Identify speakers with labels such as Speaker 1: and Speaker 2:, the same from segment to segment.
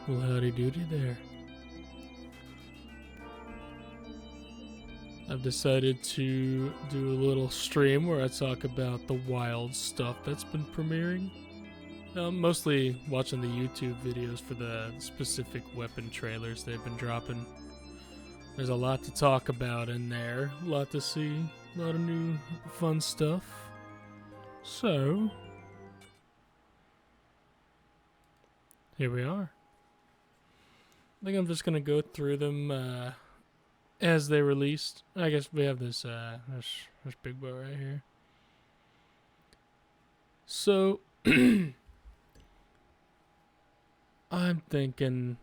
Speaker 1: Well, howdy doody there. I've decided to do a little stream where I talk about the wild stuff that's been premiering. I'm mostly watching the YouTube videos for the specific weapon trailers they've been dropping. There's a lot to talk about in there, a lot to see, a lot of new fun stuff. So, here we are. I think I'm just gonna go through them as they released. I guess we have this big boy right here. So I'm thinking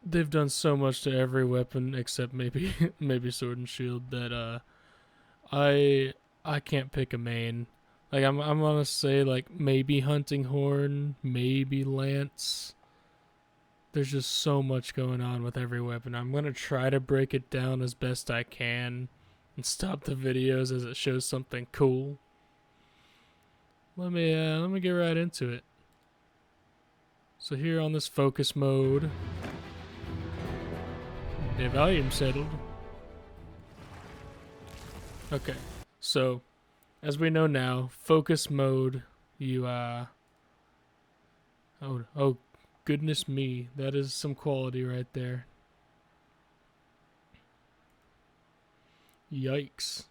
Speaker 1: they've done so much to every weapon except maybe maybe sword and shield that I can't pick a main. Like I'm gonna say like maybe hunting horn, maybe lance. There's just so much going on with every weapon. I'm gonna try to break it down as best I can and stop the videos as it shows something cool. Let me get right into it. So here on this focus mode, the volume settled. Okay, so as we know now, focus mode, you oh goodness me, that is some quality right there. Yikes.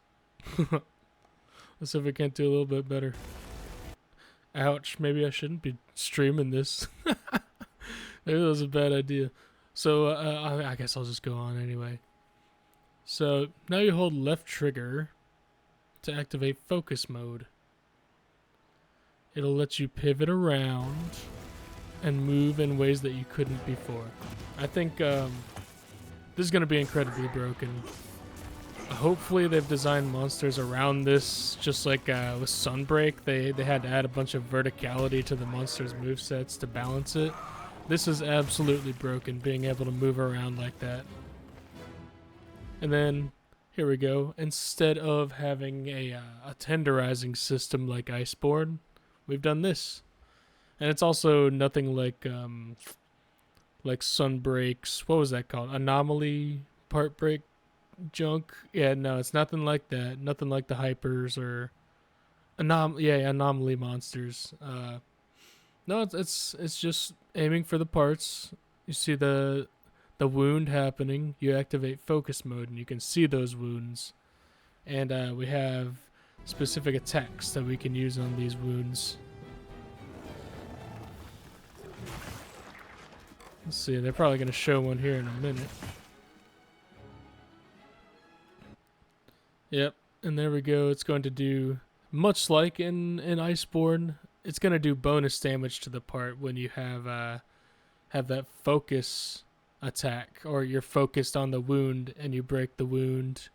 Speaker 1: Let's see if we can't do a little bit better. Ouch, maybe I shouldn't be streaming this. Maybe that was a bad idea. So I guess I'll just go on anyway. So now you hold left trigger to activate focus mode. It'll let you pivot around and move in ways that you couldn't before. I think this is going to be incredibly broken. Hopefully they've designed monsters around this, just like with Sunbreak. They had to add a bunch of verticality to the monster's movesets to balance it. This is absolutely broken, being able to move around like that. And then, here we go. Instead of having a tenderizing system like Iceborne, we've done this. And it's also nothing like Sunbreak's, what was that called? Anomaly part break junk? Yeah, no, it's nothing like that. Nothing like the hypers or anomaly monsters. No, it's just aiming for the parts. You see the wound happening. You activate focus mode, and you can see those wounds. And we have specific attacks that we can use on these wounds. Let's see. They're probably going to show one here in a minute. Yep, and there we go. It's going to do, much like in Iceborne, it's going to do bonus damage to the part when you have that focus attack, or you're focused on the wound and you break the wound.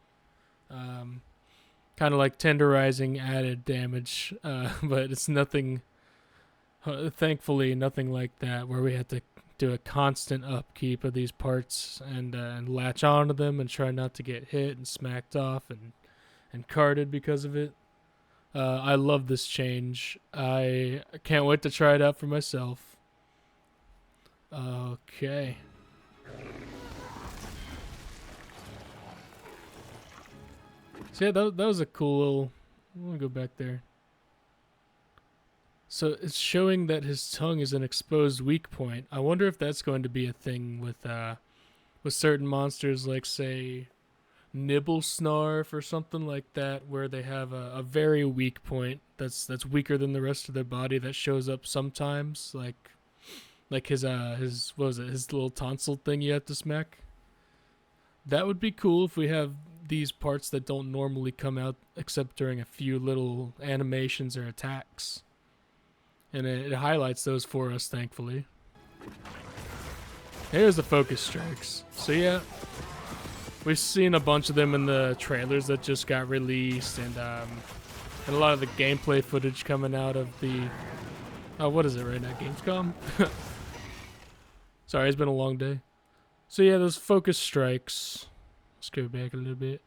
Speaker 1: Kind of like tenderizing added damage, but it's nothing, thankfully, nothing like that where we have to do a constant upkeep of these parts and latch onto them and try not to get hit and smacked off and carded because of it. I love this change. I can't wait to try it out for myself. Okay. So yeah, that was a cool little... I'm gonna go back there. So it's showing that his tongue is an exposed weak point. I wonder if that's going to be a thing with certain monsters, like say Nibble Snarf or something like that, where they have a very weak point that's weaker than the rest of their body that shows up sometimes, like his what was it, his little tonsil thing you have to smack. That would be cool if we have these parts that don't normally come out except during a few little animations or attacks. And it highlights those for us, thankfully. Here's the focus strikes. So yeah, we've seen a bunch of them in the trailers that just got released, and a lot of the gameplay footage coming out of the... Oh, what is it right now? Gamescom? Sorry, it's been a long day. So yeah, those focus strikes... Let's go back a little bit.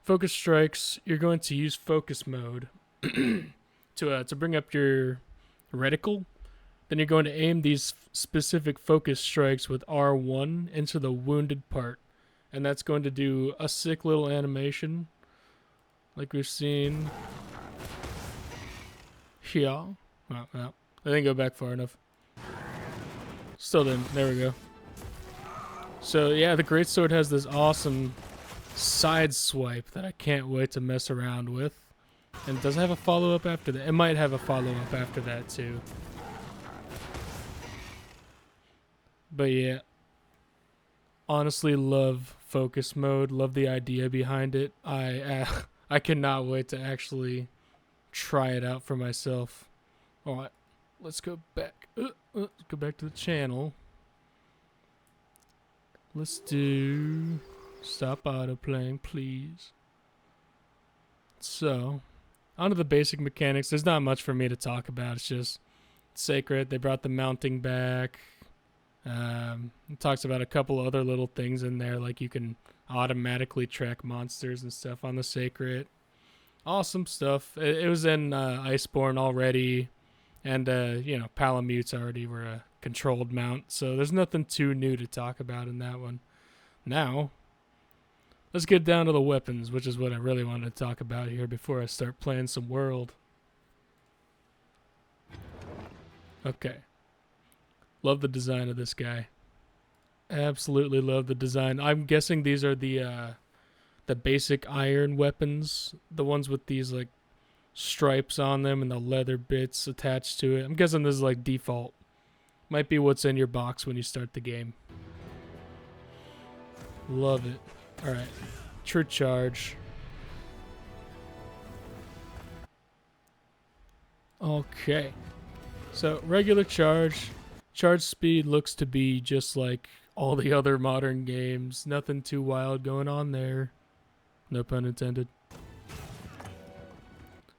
Speaker 1: Focus strikes, you're going to use focus mode to bring up your reticle. then you're going to aim these specific focus strikes with R1 into the wounded part. And that's going to do a sick little animation, like we've seen here. Oh, no, I didn't go back far enough. Still didn't. There we go. So yeah, the greatsword has this awesome side swipe that I can't wait to mess around with. And does it have a follow-up after that? It might have a follow-up after that too. But yeah, honestly love focus mode. Love the idea behind it. I cannot wait to actually try it out for myself. All right, let's go back. Let's go back to the channel. Let's do stop autoplaying, please. So, onto the basic mechanics. There's not much for me to talk about. It's just sacred. They brought the mounting back. It talks about a couple other little things in there, like you can automatically track monsters and stuff on the sacred. Awesome stuff. It was in Iceborne already, and you know, Palamutes already were a controlled mount, so there's nothing too new to talk about in that one. Now, let's get down to the weapons, which is what I really wanted to talk about here before I start playing some World. Okay. Love the design of this guy. Absolutely love the design. I'm guessing these are the basic iron weapons, the ones with these like stripes on them and the leather bits attached to it. I'm guessing this is like default. Might be what's in your box when you start the game. Love it. Alright. True charge. Okay. So, regular charge. Charge speed looks to be just like all the other modern games. Nothing too wild going on there. No pun intended.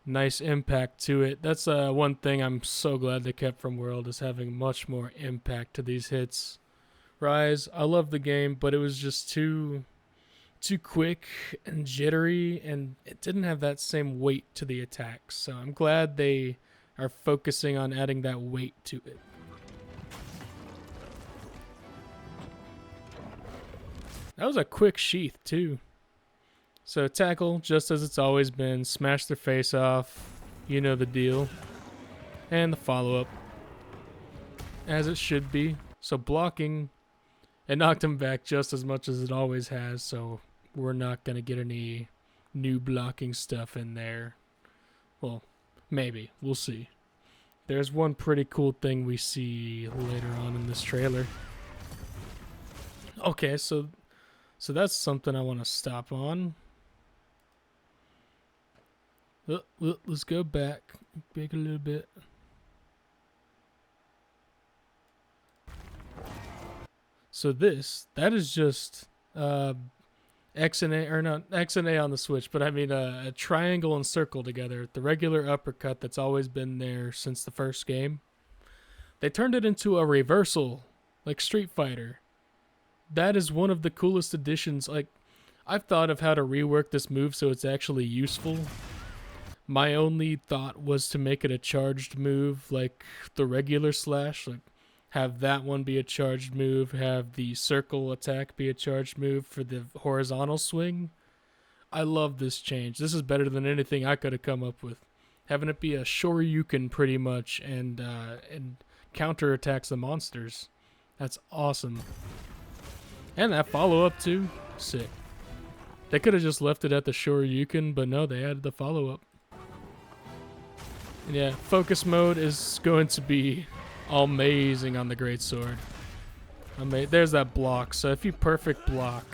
Speaker 1: Nice impact to it. That's one thing I'm so glad they kept from World, is having much more impact to these hits. Rise, I love the game, but it was just too quick and jittery, and it didn't have that same weight to the attacks. So I'm glad they are focusing on adding that weight to it. That was a quick sheath too. So tackle, just as it's always been, smash their face off, you know the deal. And the follow-up, as it should be. So blocking, it knocked him back just as much as it always has, so we're not going to get any new blocking stuff in there. Well, maybe, we'll see. There's one pretty cool thing we see later on in this trailer. Okay, so that's something I want to stop on. Let's go back a little bit. So that is just X and A, or not X and A on the Switch, but I mean a triangle and circle together. The regular uppercut that's always been there since the first game. They turned it into a reversal, like Street Fighter. That is one of the coolest additions. Like, I've thought of how to rework this move so it's actually useful. My only thought was to make it a charged move like the regular slash, like have that one be a charged move, have the circle attack be a charged move for the horizontal swing. I love this change. This is better than anything I could have come up with. Having it be a shoryuken pretty much and counterattacks the monsters. That's awesome. And that follow-up too. Sick. They could have just left it at the shoryuken, but no, they added the follow-up. And yeah, focus mode is going to be amazing on the greatsword. There's that block. So if you perfect block,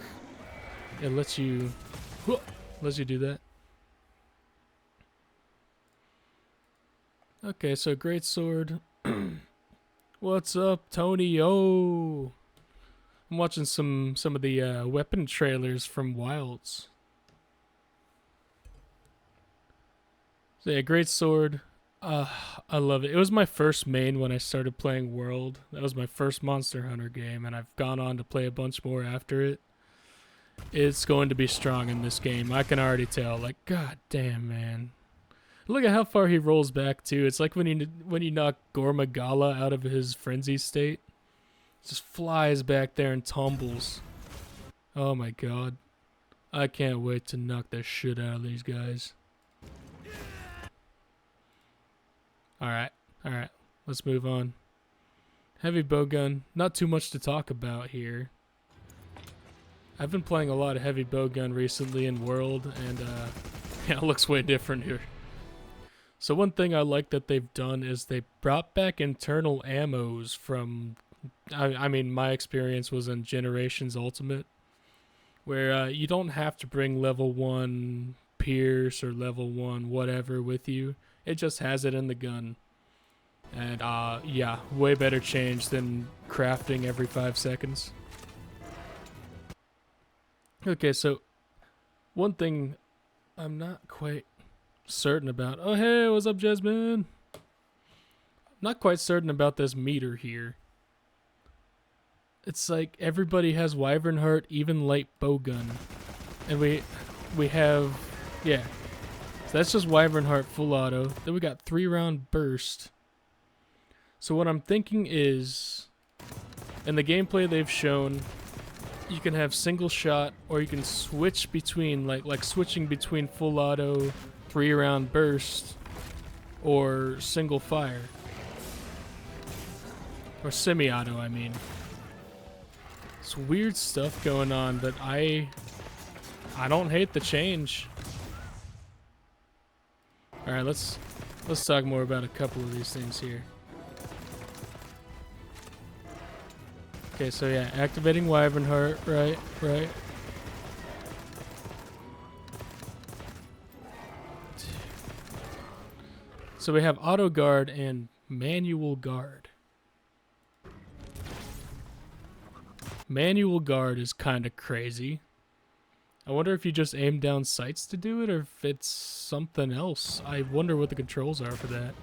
Speaker 1: it lets you do that. Okay, so greatsword. What's up, Tony? Oh, I'm watching some of the weapon trailers from Wilds. So yeah, greatsword. I love it. It was my first main when I started playing World. That was my first Monster Hunter game, and I've gone on to play a bunch more after it. It's going to be strong in this game. I can already tell. Like, god damn, man. Look at how far he rolls back too. It's like when you knock Gormagala out of his frenzy state. Just flies back there and tumbles. Oh my god. I can't wait to knock the shit out of these guys. Alright, alright. Let's move on. Heavy bowgun. Not too much to talk about here. I've been playing a lot of heavy bowgun recently in World, and yeah, it looks way different here. So one thing I like that they've done is they brought back internal ammos from... I mean, my experience was in Generations Ultimate, where you don't have to bring level 1 Pierce or level 1 whatever with you. It just has it in the gun. And yeah, way better change than crafting every 5 seconds. Okay, so one thing I'm not quite certain about. Oh, hey, what's up, Jasmine? Not quite certain about this meter here. It's like everybody has Wyvern Heart, even light bowgun. And we have, yeah. So that's just Wyvern Heart full auto. Then we got 3-round burst. So what I'm thinking is, in the gameplay they've shown, you can have single shot, or you can switch between, like switching between full auto, 3-round burst, or single fire. Or semi-auto, I mean. It's weird stuff going on, but I don't hate the change. Alright, let's talk more about a couple of these things here. Okay, so yeah, activating Wyvern Heart, right. So we have auto guard and manual guard. Manual guard is kind of crazy. I wonder if you just aim down sights to do it, or if it's something else. I wonder what the controls are for that.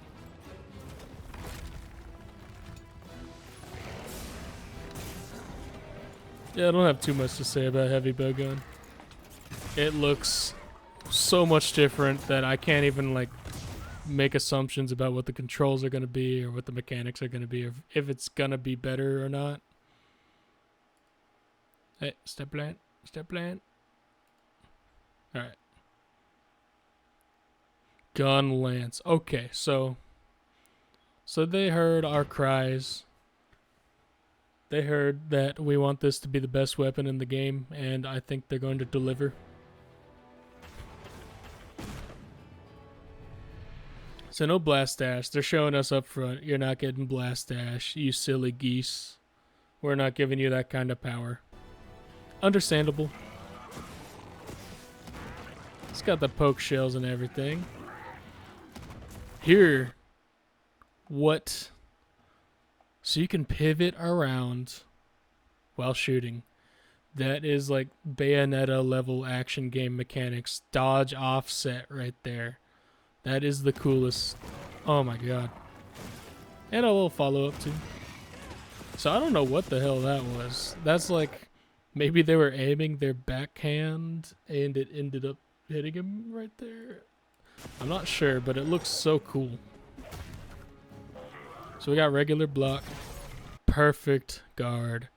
Speaker 1: Yeah, I don't have too much to say about heavy bowgun. It looks so much different that I can't even like make assumptions about what the controls are going to be, or what the mechanics are going to be, or if it's going to be better or not. Hey, step plant. Alright. Gun lance. Okay, so they heard our cries. They heard that we want this to be the best weapon in the game, and I think they're going to deliver. So no blast dash. They're showing us up front. You're not getting blast dash, you silly geese. We're not giving you that kind of power. Understandable. It's got the poke shells and everything. Here, what? So you can pivot around while shooting. That is like Bayonetta level action game mechanics. Dodge offset right there. That is the coolest. Oh my god. And a little follow-up too. So I don't know what the hell that was. That's like, maybe they were aiming their backhand and it ended up hitting him right there. I'm not sure, but it looks so cool. So we got regular block, perfect guard,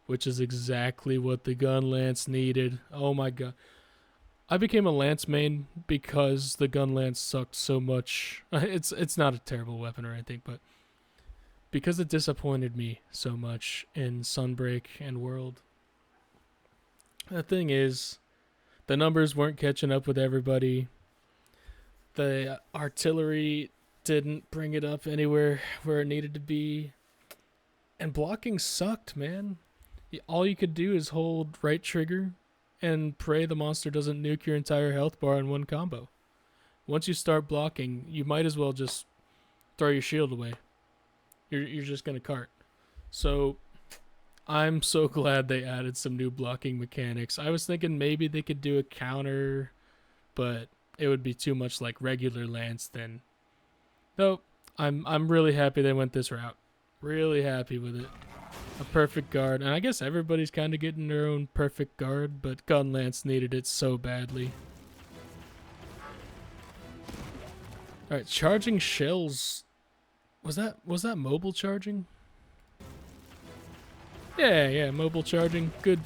Speaker 1: which is exactly what the gun lance needed. Oh my god. I became a lance main because the gun lance sucked so much. It's not a terrible weapon or anything, but because it disappointed me so much in Sunbreak and World. The thing is, the numbers weren't catching up with everybody. The artillery didn't bring it up anywhere where it needed to be. And blocking sucked, man. All you could do is hold right trigger and pray the monster doesn't nuke your entire health bar in one combo. Once you start blocking, you might as well just throw your shield away. You're just going to cart. So I'm so glad they added some new blocking mechanics. I was thinking maybe they could do a counter, but it would be too much like regular lance then. Nope. I'm really happy they went this route. Really happy with it. A perfect guard. And I guess everybody's kind of getting their own perfect guard, but Gun Lance needed it so badly. All right, charging shells. Was that mobile charging? Yeah, mobile charging. Good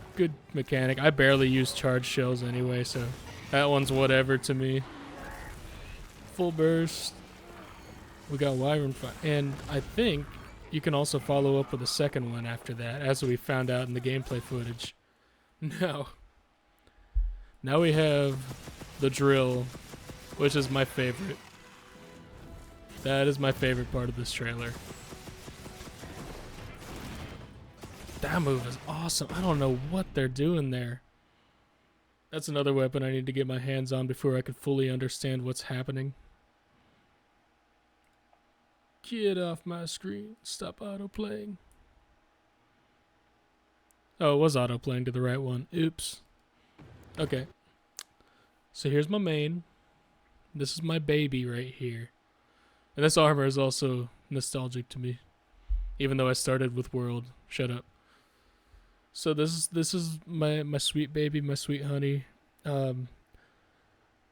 Speaker 1: mechanic. I barely use charge shells anyway, so that one's whatever to me. Full burst. We got Wyvern Fire. And I think you can also follow up with a second one after that, as we found out in the gameplay footage. Now we have the drill, which is my favorite. That is my favorite part of this trailer. That move is awesome. I don't know what they're doing there. That's another weapon I need to get my hands on before I can fully understand what's happening. Get off my screen. Stop autoplaying. Oh, it was autoplaying to the right one. Oops. Okay. So here's my main. This is my baby right here. And this armor is also nostalgic to me. Even though I started with World. Shut up. So this is my sweet baby, my sweet honey.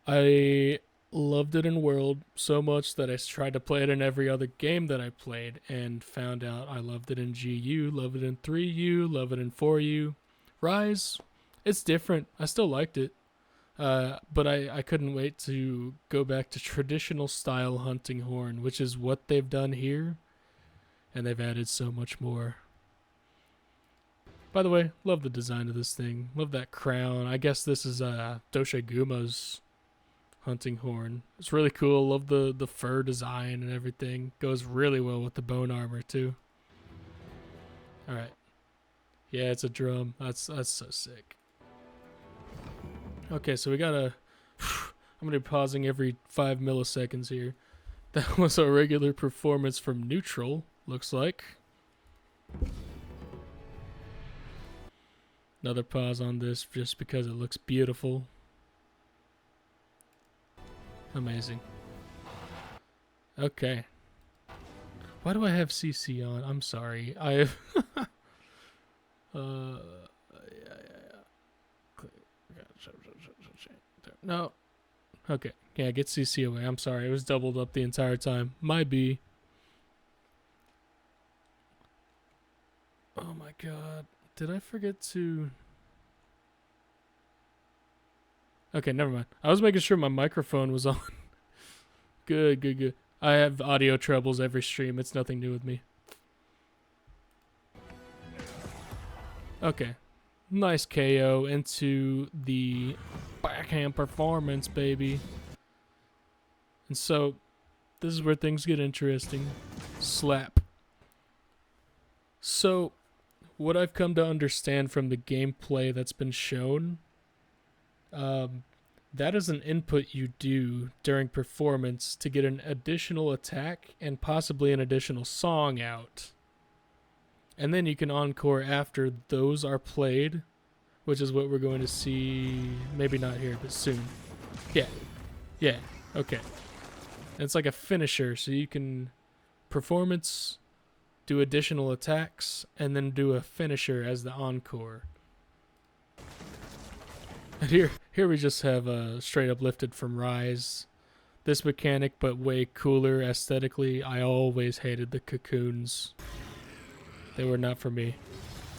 Speaker 1: I loved it in World so much that I tried to play it in every other game that I played and found out I loved it in GU, love it in 3U, love it in 4U. Rise, it's different. I still liked it. But I couldn't wait to go back to traditional style hunting horn, which is what they've done here. And they've added so much more. By the way, love the design of this thing. Love that crown. I guess this is Doshaguma's hunting horn. It's really cool. Love the fur design and everything. Goes really well with the bone armor too. Alright. Yeah, it's a drum. That's so sick. Okay, so we gotta... I'm gonna be pausing every 5 milliseconds here. That was a regular performance from Neutral, looks like. Another pause on this just because it looks beautiful. Amazing. Okay. Why do I have CC on? I'm sorry. I have... No. Okay. Yeah, get CC away. I'm sorry. It was doubled up the entire time. My B. Oh my god. Did I forget to... Okay, never mind. I was making sure my microphone was on. Good. I have audio troubles every stream. It's nothing new with me. Okay. Nice KO into the backhand performance, baby. And so, this is where things get interesting. Slap. So, what I've come to understand from the gameplay that's been shown, that is an input you do during performance to get an additional attack and possibly an additional song out. And then you can encore after those are played, which is what we're going to see, maybe not here, but soon. Yeah, okay. And it's like a finisher, so you can performance, do additional attacks, and then do a finisher as the encore. And here we just have a straight up lifted from Rise. This mechanic, but way cooler aesthetically. I always hated the cocoons. They were not for me.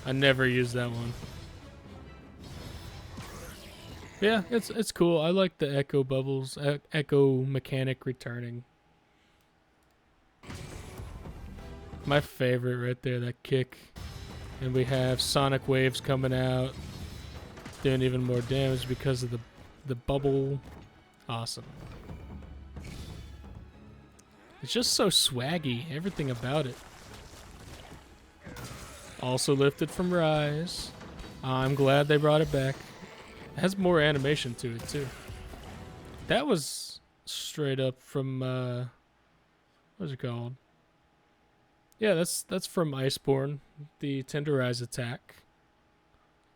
Speaker 1: I never used that one. Yeah, it's cool. I like the echo bubbles, echo mechanic returning. My favorite right there, that kick. And we have sonic waves coming out, doing even more damage because of the bubble. Awesome. It's just so swaggy, everything about it. Also lifted from Rise. I'm glad they brought it back. It has more animation to it too. That was straight up from what's it called? Yeah, that's from Iceborne, the Tenderize attack.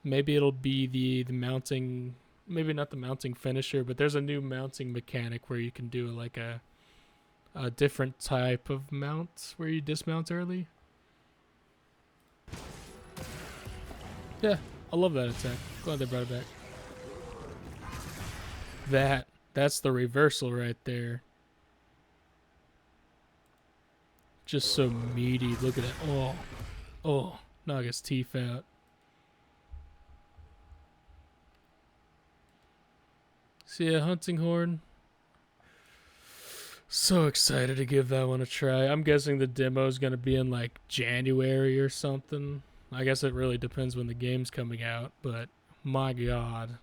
Speaker 1: Maybe it'll be the mounting, maybe not the mounting finisher, but there's a new mounting mechanic where you can do like a different type of mount where you dismount early. Yeah, I love that attack. Glad they brought it back. That's the reversal right there. Just so meaty. Look at it. Oh. Oh. Knock his teeth out. See a hunting horn? So excited to give that one a try. I'm guessing the demo is going to be in like January or something. I guess it really depends when the game's coming out, but my god.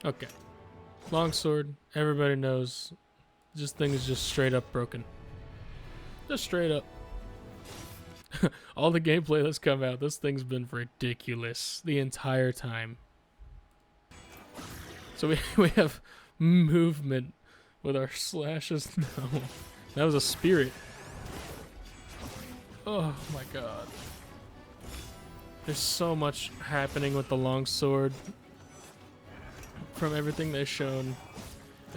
Speaker 1: Okay. Longsword, everybody knows this thing is just straight up broken. Just straight up. All the gameplay that's come out, this thing's been ridiculous the entire time. So we have movement with our slashes. No. That was a spirit. Oh my god. There's so much happening with the longsword. From everything they've shown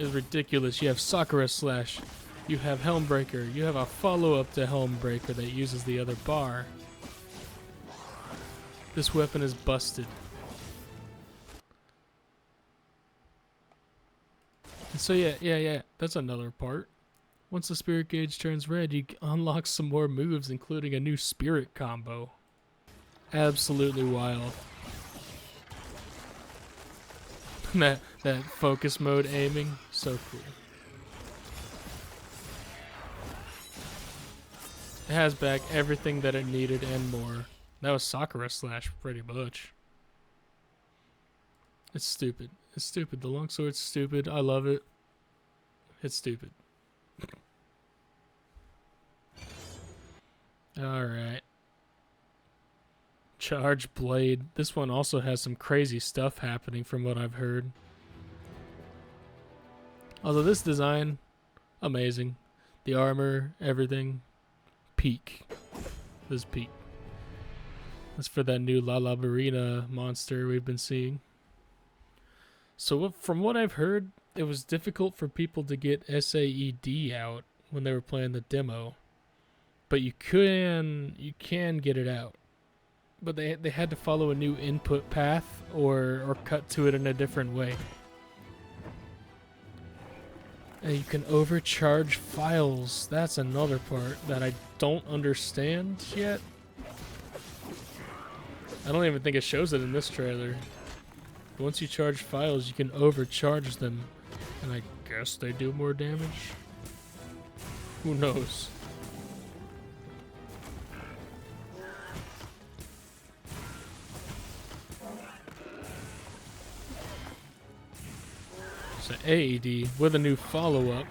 Speaker 1: is ridiculous. You have Sakura Slash. You have Helmbreaker. You have a follow-up to Helmbreaker that uses the other bar. This weapon is busted. And so yeah, that's another part. Once the spirit gauge turns red, you unlock some more moves, including a new spirit combo. Absolutely wild. that focus mode aiming, so cool. It has back everything that it needed and more. That was Sakura Slash, pretty much. It's stupid. It's stupid. The longsword's stupid. I love it. It's stupid. Alright. Charge Blade. This one also has some crazy stuff happening from what I've heard. Although this design, amazing. The armor, everything, peak. This is peak. That's for that new La Labarina monster we've been seeing. So from what I've heard, it was difficult for people to get SAED out when they were playing the demo. But you can get it out. But they had to follow a new input path or cut to it in a different way. And you can overcharge files. That's another part that I don't understand yet. I don't even think it shows it in this trailer. But once you charge files, you can overcharge them. And I guess they do more damage? Who knows? So AED with a new follow-up.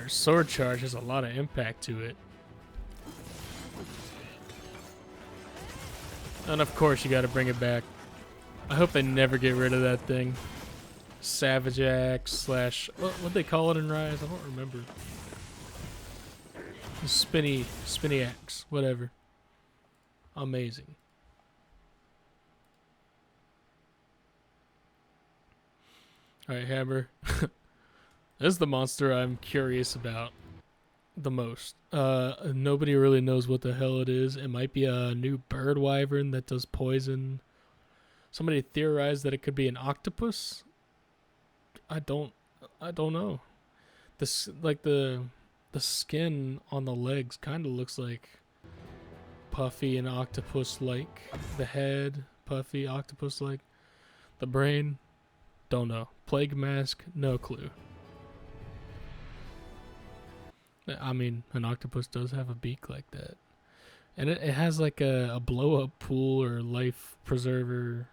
Speaker 1: Sword charge has a lot of impact to it. And of course you gotta bring it back. I hope they never get rid of that thing. Savage Axe slash... What'd they call it in Rise? I don't remember. Spinny Axe. Whatever. Amazing. Alright, Hammer. This is the monster I'm curious about the most. Nobody really knows what the hell it is. It might be a new bird wyvern that does poison. Somebody theorized that it could be an octopus. I don't know. This like the skin on the legs kind of looks like puffy and octopus-like. The head, puffy, octopus-like. The brain, don't know. Plague mask, no clue. I mean, an octopus does have a beak like that. And it has like a blow-up pool or life preserver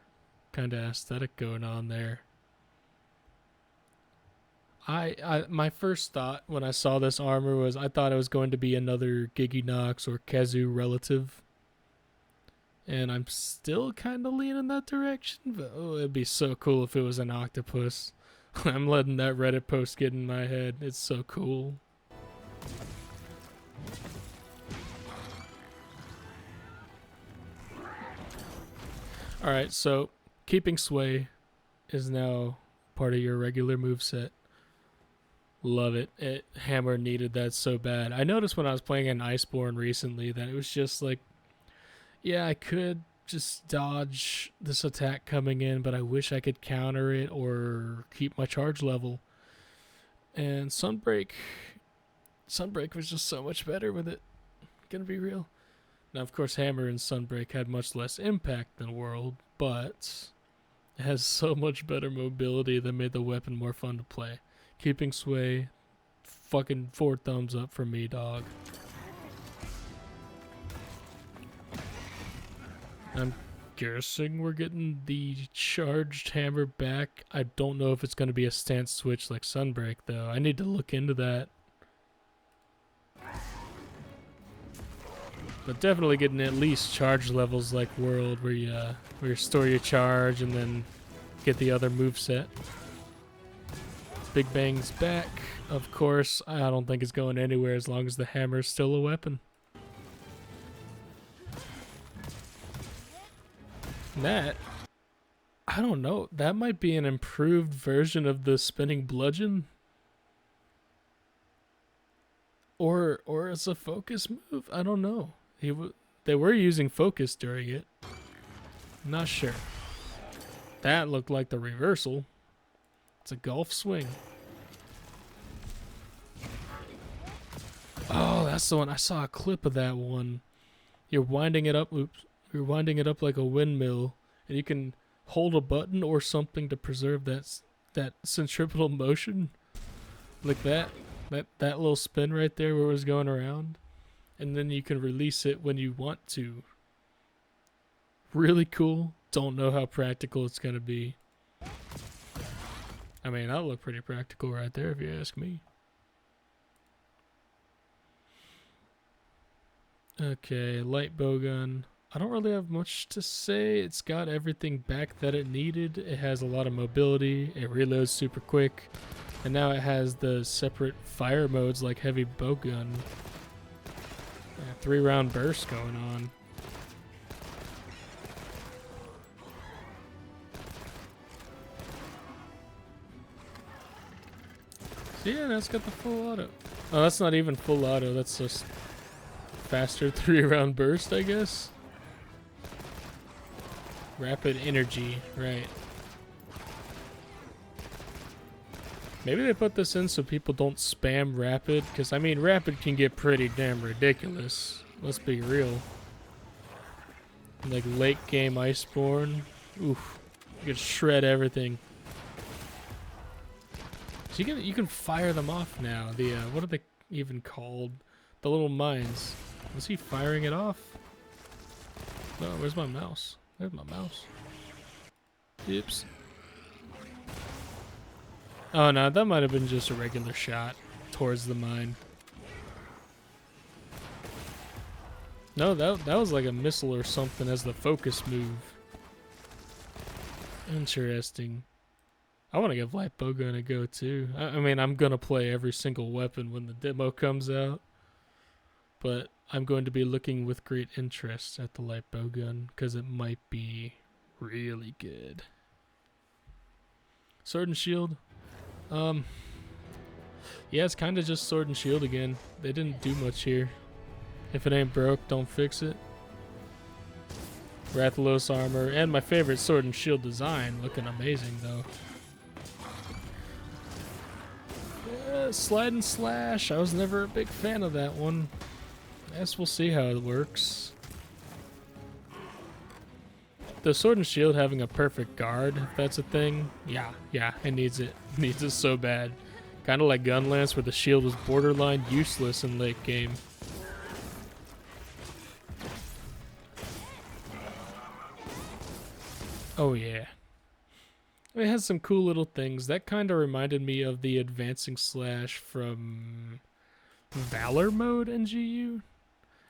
Speaker 1: kind of aesthetic going on there. My first thought when I saw this armor was I thought it was going to be another Giginox or Kazu relative. And I'm still kind of leaning that direction, but it'd be so cool if it was an octopus. I'm letting that Reddit post get in my head. It's so cool. Alright, so keeping sway is now part of your regular moveset. Love it. Hammer needed that so bad. I noticed when I was playing in Iceborne recently that it was just like, yeah, I could just dodge this attack coming in, but I wish I could counter it or keep my charge level. And Sunbreak was just so much better with it. Gonna be real. Now, of course, Hammer and Sunbreak had much less impact than World, but it has so much better mobility that made the weapon more fun to play. Keeping sway, fucking 4 thumbs up for me, dog. I'm guessing we're getting the charged hammer back. I don't know if it's going to be a stance switch like Sunbreak, though. I need to look into that. But definitely getting at least charge levels like World, where you store your charge and then get the other moveset. Big Bang's back. Of course, I don't think it's going anywhere as long as the hammer's still a weapon. That, I don't know. That might be an improved version of the spinning bludgeon. Or as a focus move. I don't know. They were using focus during it. Not sure. That looked like the reversal. It's a golf swing. Oh, that's the one. I saw a clip of that one. You're winding it up. Oops. You're winding it up like a windmill, and you can hold a button or something to preserve that centripetal motion, like that little spin right there where it was going around, and then you can release it when you want to. Really cool. Don't know how practical it's gonna be. I mean, that'll look pretty practical right there if you ask me. Okay, light bowgun. I don't really have much to say. It's got everything back that it needed. It has a lot of mobility. It reloads super quick. And now it has the separate fire modes like heavy bowgun. 3-round burst going on. So yeah, that's got the full auto. Oh, that's not even full auto. That's just faster 3-round burst, I guess. Rapid energy, right. Maybe they put this in so people don't spam rapid, because I mean rapid can get pretty damn ridiculous. Let's be real. Like late game Iceborne, oof, you can shred everything. So you can fire them off now. The what are they even called? The little mines. Was he firing it off? No, where's my mouse? There's my mouse. Oops. Oh no, that might have been just a regular shot towards the mine. No, that was like a missile or something as the focus move. Interesting. I want to give light bowgun a go too. I mean, I'm gonna play every single weapon when the demo comes out, but I'm going to be looking with great interest at the light bowgun because it might be really good. Sword and shield. Yeah, it's kind of just sword and shield again. They didn't do much here. If it ain't broke, don't fix it. Rathalos armor, and my favorite sword and shield design, looking amazing though. Yeah, slide and slash. I was never a big fan of that one. I guess we'll see how it works. The sword and shield having a perfect guard, if that's a thing. Yeah, it needs it. It needs it so bad. Kind of like Gunlance, where the shield was borderline useless in late game. Oh yeah. It has some cool little things. That kind of reminded me of the advancing slash from Valor mode in GU.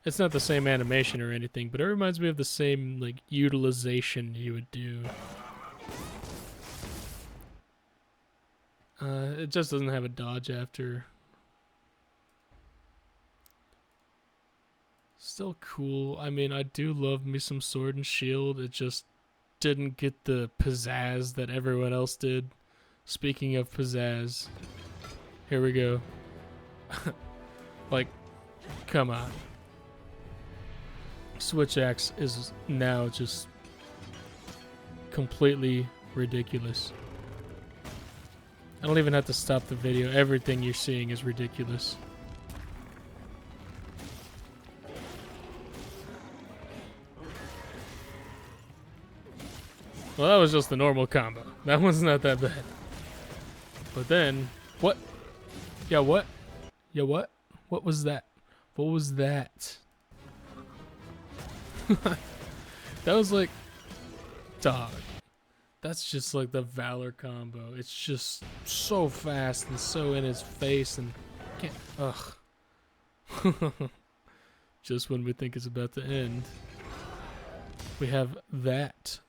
Speaker 1: It's not the same animation or anything, but it reminds me of the same like utilization you would do. It just doesn't have a dodge after. Still cool. I mean, I do love me some sword and shield. It just didn't get the pizzazz that everyone else did. Speaking of pizzazz, Here we go. Like, come on. Switch Axe is now just completely ridiculous. I don't even have to stop the video. Everything you're seeing is ridiculous. Well, that was just the normal combo. That one's not that bad. But then, what? Yeah, what? Yeah, what? What was that? What was that? That was like, dog. That's just like the Valor combo. It's just so fast and so in his face and can't. Ugh. Just when we think it's about to end, we have that.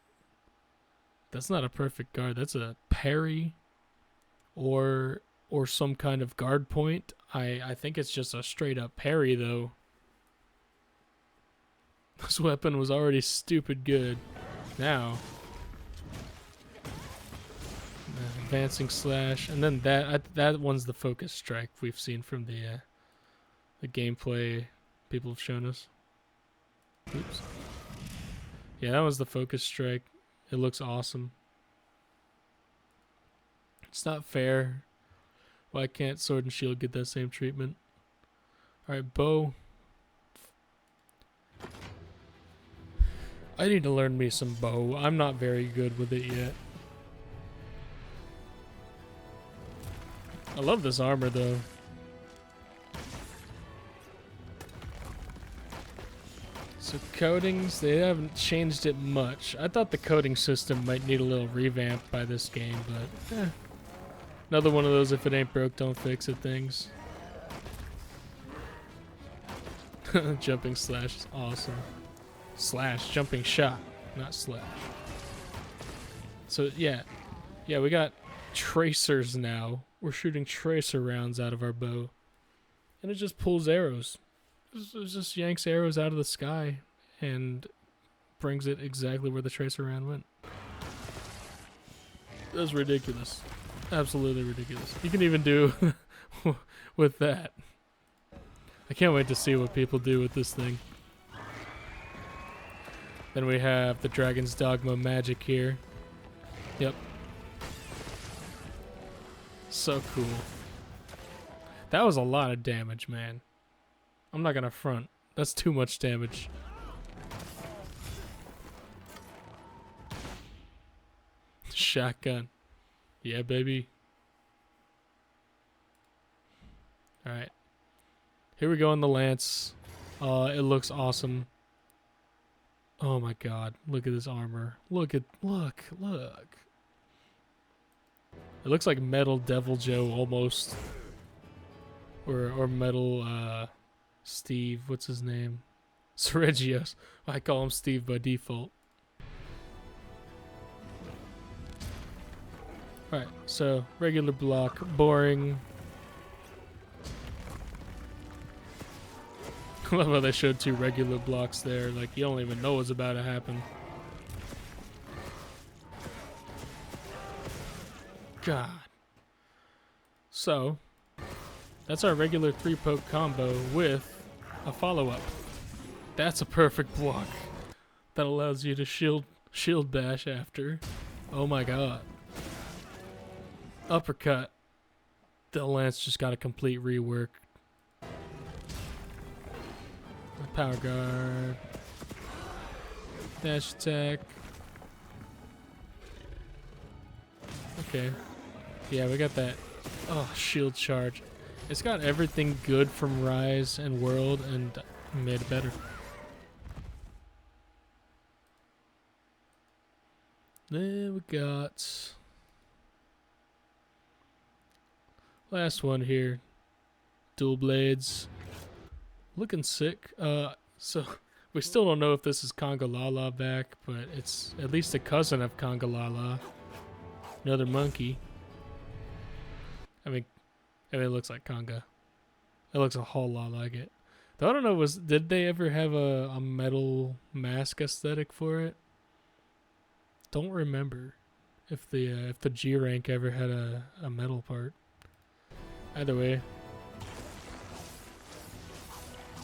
Speaker 1: That's not a perfect guard. That's a parry, or some kind of guard point. I think it's just a straight up parry though. This weapon was already stupid good. Now, advancing slash, and then that one's the focus strike we've seen from the gameplay people have shown us. Oops. Yeah, that was the focus strike. It looks awesome. It's not fair. Why can't Sword and Shield get that same treatment? Alright, bow. I need to learn me some bow. I'm not very good with it yet. I love this armor though. So coatings, they haven't changed it much. I thought the coating system might need a little revamp by this game, but another one of those if it ain't broke, don't fix it things. Jumping slash is awesome. Slash, jumping shot, not slash. So yeah, we got tracers now. We're shooting tracer rounds out of our bow. And it just pulls arrows. It just yanks arrows out of the sky and brings it exactly where the tracer round went. That's ridiculous. Absolutely ridiculous. You can even do with that. I can't wait to see what people do with this thing. Then we have the Dragon's Dogma magic here. Yep. So cool. That was a lot of damage, man. I'm not gonna front. That's too much damage. Shotgun. Yeah, baby. Alright. Here we go on the lance. It looks awesome. Oh my god. Look at this armor. Look. It looks like Metal Devil Joe almost. Or Metal Steve, what's his name? Sergios. I call him Steve by default. Alright, so regular block, boring. I love how they showed two regular blocks there, like you don't even know what's about to happen. God. So, that's our regular 3-poke combo with a follow-up. That's a perfect block. That allows you to shield bash after. Oh my god. Uppercut. The lance just got a complete rework. Power guard. Dash attack. Okay. Yeah, we got that. Oh, shield charge. It's got everything good from Rise and World and made it better. Then we got last one here. Dual blades. Looking sick. So we still don't know if this is Conga Lala back, but it's at least a cousin of Conga Lala. Another monkey. I mean, it looks like Conga. It looks a whole lot like it. Though I don't know, did they ever have a metal mask aesthetic for it? Don't remember if the G rank ever had a metal part. Either way.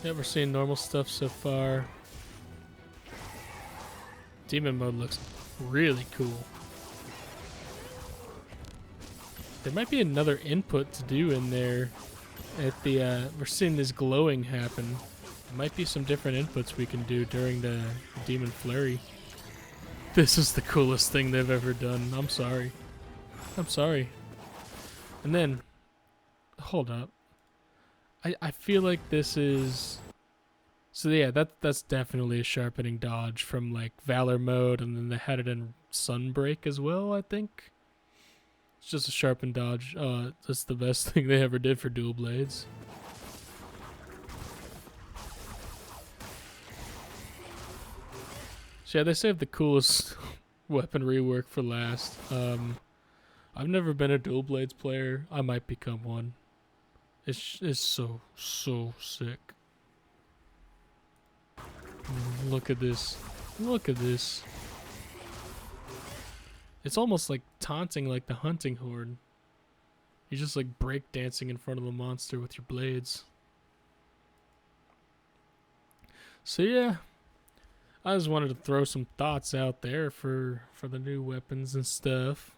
Speaker 1: Yeah, we're seeing normal stuff so far. Demon mode looks really cool. There might be another input to do in there. At the we're seeing this glowing happen. There might be some different inputs we can do during the demon flurry. This is the coolest thing they've ever done. I'm sorry. I'm sorry. And then, hold up. I feel like this is... So yeah, that's definitely a sharpening dodge from like Valor mode, and then they had it in Sunbreak as well, I think. It's just a sharpened dodge. That's the best thing they ever did for dual blades. So yeah, they saved the coolest weapon rework for last. I've never been a dual blades player. I might become one. It's so sick. Look at this. Look at this. It's almost like taunting like the hunting horde. You're just like break dancing in front of the monster with your blades. So yeah, I just wanted to throw some thoughts out there for the new weapons and stuff.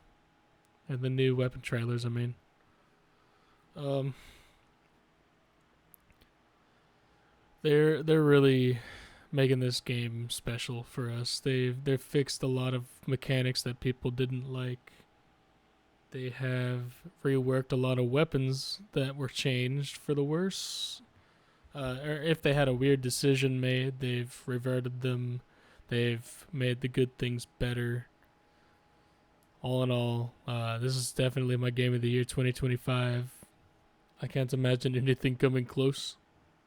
Speaker 1: And the new weapon trailers, I mean. They're really making this game special for us. They've fixed a lot of mechanics that people didn't like. They have reworked a lot of weapons that were changed for the worse. Or if they had a weird decision made, they've reverted them. They've made the good things better. All in all, this is definitely my game of the year 2025. I can't imagine anything coming close.